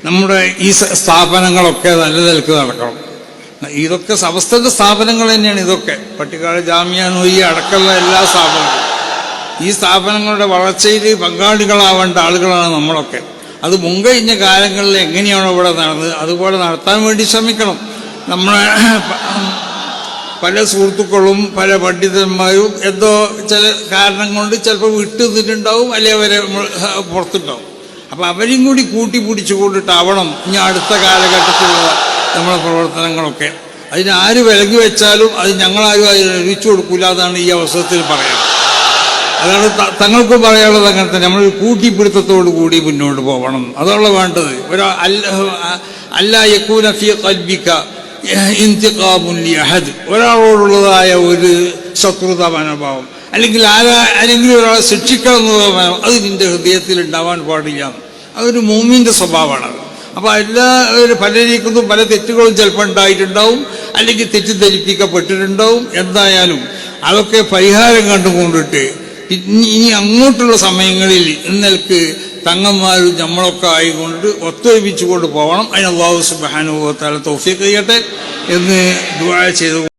നമ്മുടെ ഈ സ്ഥാപനങ്ങളൊക്കെ നല്ല നിലക്ക് നടക്കണം. ഇതൊക്കെ സമസ്തന്റെ സ്ഥാപനങ്ങൾ തന്നെയാണ്. ഇതൊക്കെ പട്ടിക്കാട് ജാമിയ നൂരിയ അടക്കമുള്ള എല്ലാ സ്ഥാപനങ്ങളും ഈ സ്ഥാപനങ്ങളുടെ വളർച്ചയിൽ പങ്കാളികളാവേണ്ട ആളുകളാണ് നമ്മളൊക്കെ. അത് മുൻകഴിഞ്ഞ കാലങ്ങളിൽ എങ്ങനെയാണോ ഇവിടെ നടന്നത് അതുപോലെ നടത്താൻ വേണ്ടി ശ്രമിക്കണം. നമ്മളെ പല സുഹൃത്തുക്കളും പല പണ്ഡിതന്മാരും എന്തോ ചില കാരണം കൊണ്ട് ചിലപ്പോൾ വിട്ടു നിന്നിട്ടുണ്ടാവും, അല്ലെങ്കിൽ അവരെ പുറത്തുണ്ടാവും. അപ്പം അവരെയും കൂടി കൂട്ടിപ്പിടിച്ചു കൊണ്ടിട്ടാവണം ഇനി അടുത്ത കാലഘട്ടത്തിലുള്ള നമ്മളെ പ്രവർത്തനങ്ങളൊക്കെ. അതിനാര് വിലങ്ങി വെച്ചാലും അത് ഞങ്ങളാരും അതിന് അറിയിച്ചു കൊടുക്കില്ല എന്നാണ് ഈ അവസരത്തിൽ പറയാം. അതാണ് തങ്ങൾക്കും പറയാനുള്ളത്. അങ്ങനെ തന്നെ നമ്മൾ കൂട്ടിപ്പിടുത്തത്തോടു കൂടി മുന്നോട്ട് പോകണം. അതാണ് വേണ്ടത്. അല്ലാ യകൂന ഫീ ഖൽബിക ഇന്തിഖാമുൻ ലിഅഹദ്, ഒരാളോടുള്ളതായ ഒരു ശത്രുത മനോഭാവം അല്ലെങ്കിൽ ആരെങ്കിലും ഒരാളെ ശിക്ഷിക്കണം എന്നുള്ള മനോഭാവം അത് നിന്റെ ഹൃദയത്തിൽ ഉണ്ടാവാൻ പാടില്ല. അതൊരു മുഅ്മിന്റെ സ്വഭാവമാണ്. അപ്പോൾ പലരീക്കും പല തെറ്റുകളും ചിലപ്പോൾ ഉണ്ടായിട്ടുണ്ടാവും, അല്ലെങ്കിൽ തെറ്റിദ്ധരിപ്പിക്കപ്പെട്ടിട്ടുണ്ടാവും. എന്തായാലും അതൊക്കെ പരിഹാരം കണ്ടുകൊണ്ടിട്ട് ഇനി അങ്ങോട്ടുള്ള സമയങ്ങളിൽ ഇന്നൽക്ക് തങ്ങന്മാരും നമ്മളൊക്കെ ആയിക്കൊണ്ട് ഒത്തൊരുമിച്ചു കൊണ്ട് പോകണം. അതിന് അല്ലാഹു സുബ്ഹാനഹു വ തആല തൗഫീഖ് ചെയ്യട്ടെ എന്ന് ദുആ ചെയ്തു.